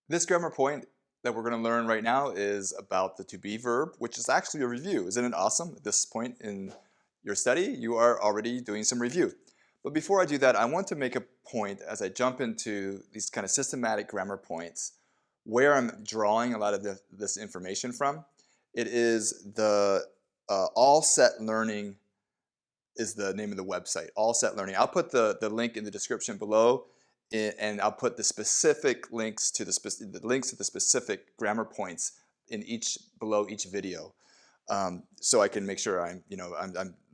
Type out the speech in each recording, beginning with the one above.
This grammar point that we're going to learn right now is about the to be verb, which is actually a review. Isn't it awesome? At this point in your study, you are already doing some review. But before I do that, I want to make a point as I jump into these kind of systematic grammar points where I'm drawing a lot of this information from. It is the All Set Learning is the name of the website, All Set Learning. I'll put the link in the description below, and I'll put the specific links to the specific grammar points in below each video, so I can make sure I'm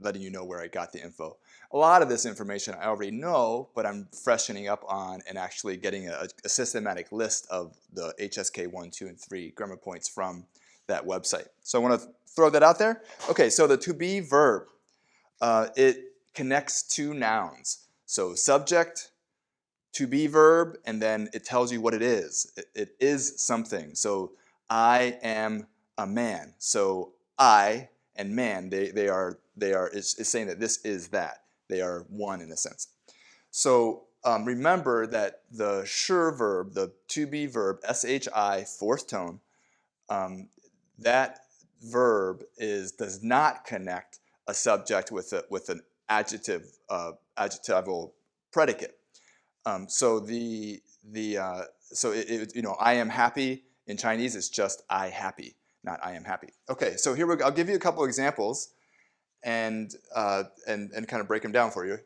letting you know where I got the info. A lot of this information I already know, but I'm freshening up on and actually getting a systematic list of the HSK 1, 2, and 3 grammar points from that website. So I want to throw that out there. Okay, so the to be verb, it connects two nouns. So subject, to be verb, and then it tells you what it is. It is something. So I am a man. So I and man, it's saying that this is that. They are one in a sense. So remember that the shi verb, the to be verb, shi, fourth tone, that verb does not connect a subject with an adjectival predicate. So I am happy in Chinese is just I happy, not I am happy. Okay, so here I'll give you a couple examples and kind of break them down for you.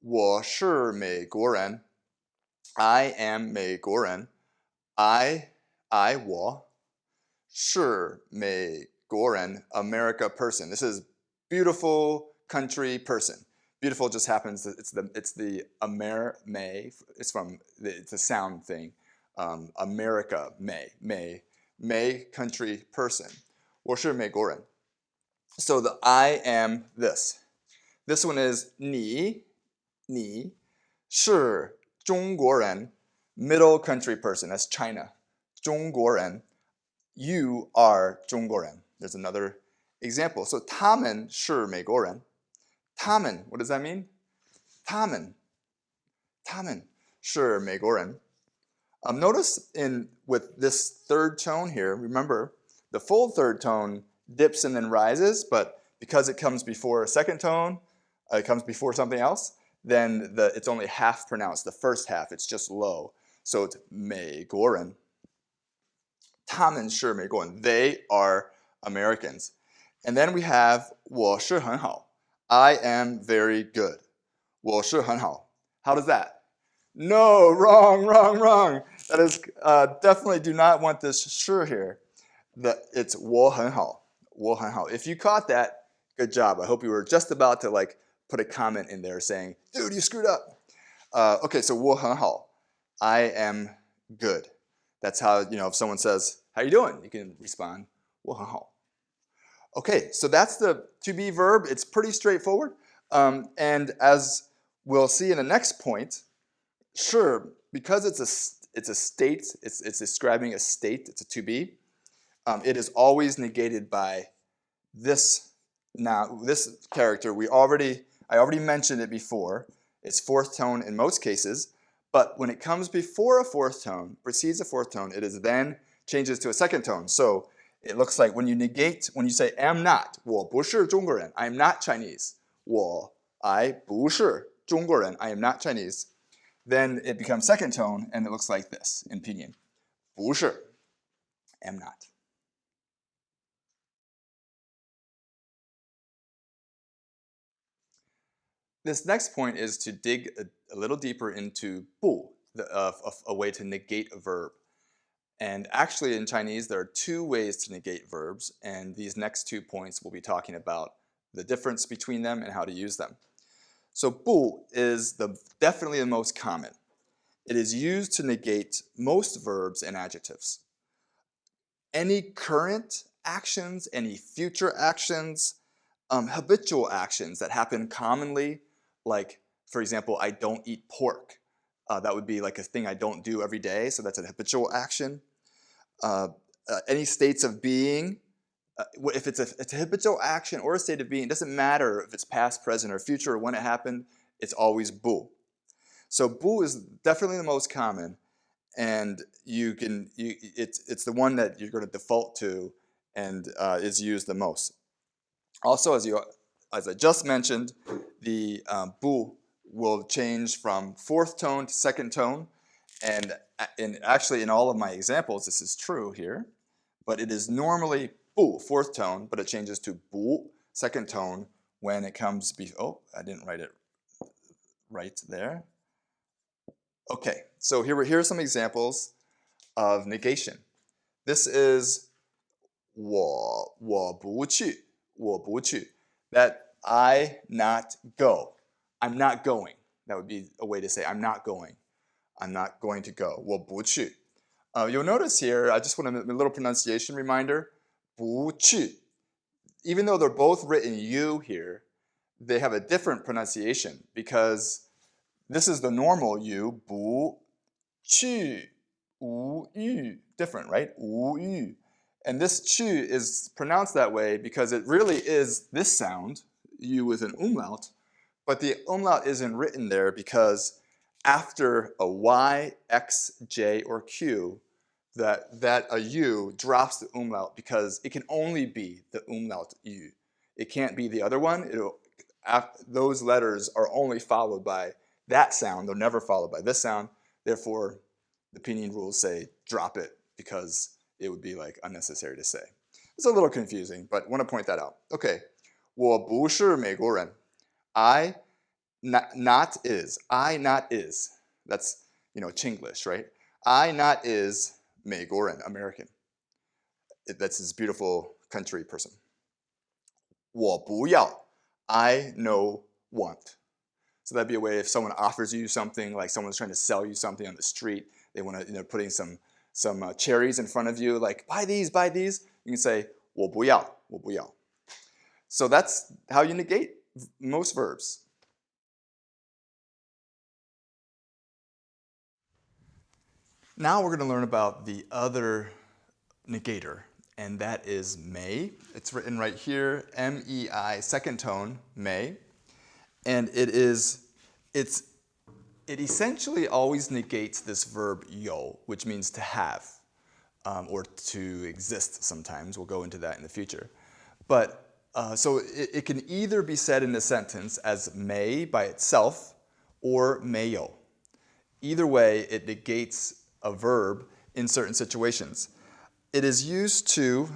我是美国人 I am 美国人 我是美国人 America person. This is beautiful country person. Beautiful just happens. It's the it's a sound thing. America May country person. 我是美国人 So the I am this. This one is 你是中国人 middle country person. That's China. 中国人 You are 中国人 There's another example. So 他们是美国人 他们 what does that mean? 他们是美国人 Notice with this third tone here, remember the full third tone dips and then rises, but because it comes before a second tone, it comes before something else, then it's only half pronounced. The first half, it's just low. So it's 美国人 他们是美国人 They are Americans. And then we have 我是很好 I am very good. 我是很好 How does that? No, wrong. That is definitely do not want this 是 here. It's 我很好 If you caught that, good job. I hope you were just about to put a comment in there saying, dude, you screwed up. Okay, so 我很好 I am good. That's how, if someone says, how you doing? You can respond, 我很好 Okay, so that's the to be verb. It's pretty straightforward. And as we'll see in the next point, sure, because it's a state, it's describing a state, it's a to be, it is always negated by this character. I already mentioned it before. It's fourth tone in most cases, but when it comes before a fourth tone, precedes a fourth tone, it is then changes to a second tone. So it looks like when you say am not, 我不是中国人 I am not Chinese. I 不是中国人 I am not Chinese. Then it becomes second tone, and it looks like this in Pinyin. 不是 am not. This next point is to dig a little deeper into 不, a way to negate a verb. And actually in Chinese there are two ways to negate verbs, and these next 2 points we'll be talking about the difference between them and how to use them. So 不 is definitely the most common. It is used to negate most verbs and adjectives. Any current actions, any future actions, habitual actions that happen commonly, like for example, I don't eat pork. That would be like a thing I don't do every day, so that's a habitual action. Any states of being, if it's a habitual action or a state of being, it doesn't matter if it's past, present, or future, or when it happened, it's always 不. So 不 is definitely the most common, and it's the one that you're going to default to and is used the most. Also, as I just mentioned, the bu will change from fourth tone to second tone, and actually in all of my examples this is true here, but it is normally bu, fourth tone, but it changes to bu, second tone, when it comes oh, I didn't write it right there. Okay, so here are some examples of negation. This is 我不去, that I not go. I'm not going. That would be a way to say I'm not going. I'm not going to go. 我不去. You'll notice here, I just want a little pronunciation reminder. 不去. Even though they're both written U here, they have a different pronunciation because this is the normal U, 不去, 无语, different, right? 无语. And this chu is pronounced that way because it really is this sound, U with an umlaut, but the umlaut isn't written there because after a Y, X, J, or Q, that a U drops the umlaut because it can only be the umlaut U. It can't be the other one. Those letters are only followed by that sound. They're never followed by this sound. Therefore, the Pinyin rules say drop it because it would be like unnecessary to say. It's a little confusing, but I want to point that out. Okay, 我不是美国人. I not is. I not is. That's, Chinglish, right? I not is 美国人, American. That's this beautiful country person. 我不要. I no want. So that'd be a way if someone offers you something, like someone's trying to sell you something on the street, they want to, putting some cherries in front of you, like buy these. You can say 我不要. So that's how you negate most verbs. Now we're going to learn about the other negator, and that is may. It's written right here, M-E-I, second tone, may. And it essentially always negates this verb you, which means to have, or to exist sometimes. We'll go into that in the future. But so it can either be said in a sentence as may by itself or méiyǒu. Either way, it negates a verb in certain situations. It is used to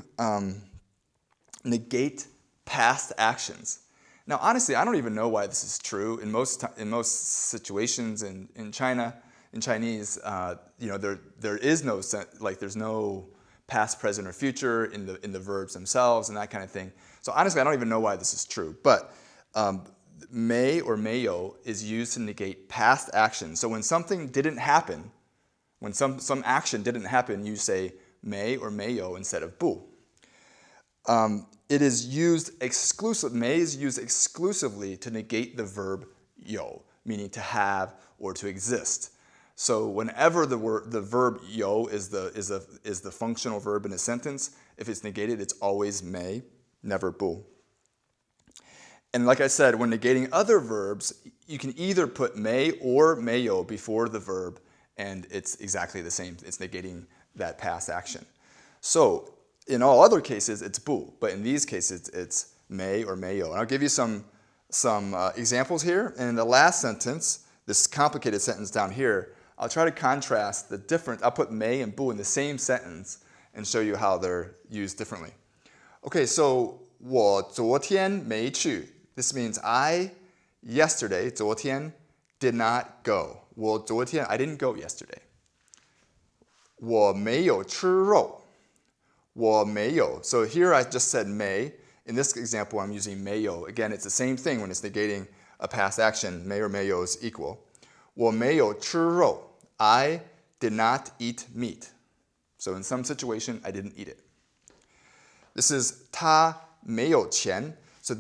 negate past actions. Now, honestly, I don't even know why this is true. In most situations in China, in Chinese, there is no there's no past, present, or future in the verbs themselves and that kind of thing. So honestly, I don't even know why this is true. But may or méiyǒu is used to negate past actions. So when something didn't happen, when some action didn't happen, you say may or méiyǒu instead of bu. It is used may is used exclusively to negate the verb you, meaning to have or to exist. So whenever the verb you is the functional verb in a sentence, if it's negated, it's always may, never bu. And like I said, when negating other verbs, you can either put may or méiyǒu before the verb, and it's exactly the same. It's negating that past action. So in all other cases, it's bu, but in these cases, it's may or méiyǒu. And I'll give you some examples here. And in the last sentence, this complicated sentence down here, I'll try to contrast the different. I'll put may and bu in the same sentence and show you how they're used differently. Okay, so 我昨天没去. This means I yesterday, 昨天, did not go. 我昨天, I didn't go yesterday. 我没有吃肉. 我没有. So here I just said may. In this example, I'm using méiyǒu. Again, it's the same thing when it's negating a past action. May or méiyǒu is equal. 我没有吃肉. I did not eat meat. So in some situation, I didn't eat it. This is 他没有钱. So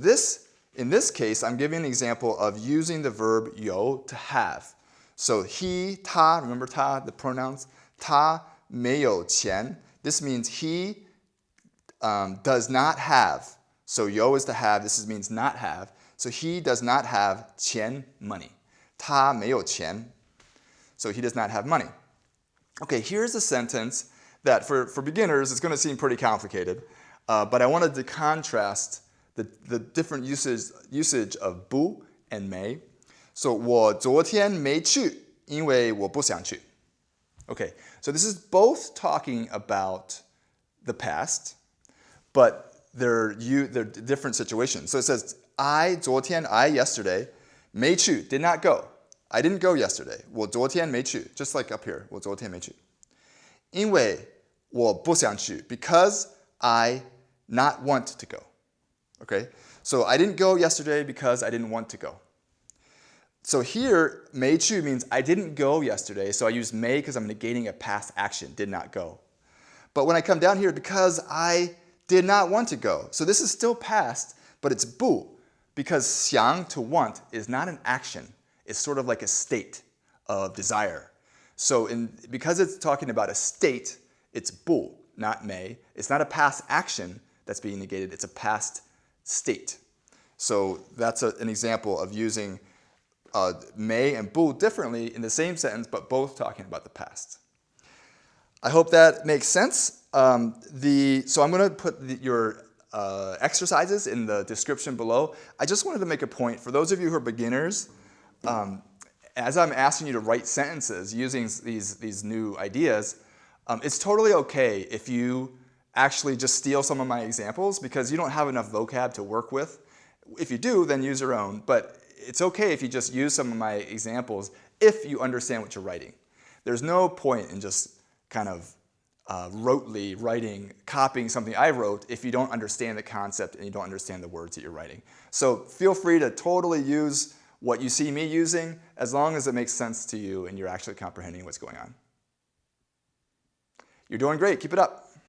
in this case, I'm giving an example of using the verb you to have. So he, 他, remember 他, the pronouns? 他没有钱. This means he does not have. So you is to have. This means not have. So he does not have 钱, money. 他没有钱. So he does not have money. Okay, here's a sentence that for beginners is going to seem pretty complicated, but I wanted to contrast the different usage of 不 and 没. So 我昨天没去，因为我不想去. Okay, so this is both talking about the past, but they're different situations. So it says I 昨天 I yesterday 没去 did not go. I didn't go yesterday. 我昨天没去 just like up here. 我昨天没去。因为我不想去 because I not want to go. Okay, so I didn't go yesterday because I didn't want to go. So here, 没去 means I didn't go yesterday, so I use 没 because I'm negating a past action, did not go. But when I come down here, because I did not want to go. So this is still past, but it's 不 because 想 to want is not an action. It's sort of like a state of desire. So because it's talking about a state, it's 不, not 没. It's not a past action that's being negated, it's a past state. So that's an example of using 没 and 不 differently in the same sentence, but both talking about the past. I hope that makes sense. So I'm going to put your exercises in the description below. I just wanted to make a point. For those of you who are beginners, as I'm asking you to write sentences using these new ideas, it's totally okay if you actually just steal some of my examples because you don't have enough vocab to work with. If you do, then use your own. But it's okay if you just use some of my examples if you understand what you're writing. There's no point in just kind of rotely writing, copying something I wrote if you don't understand the concept and you don't understand the words that you're writing. So feel free to totally use what you see me using as long as it makes sense to you and you're actually comprehending what's going on. You're doing great. Keep it up.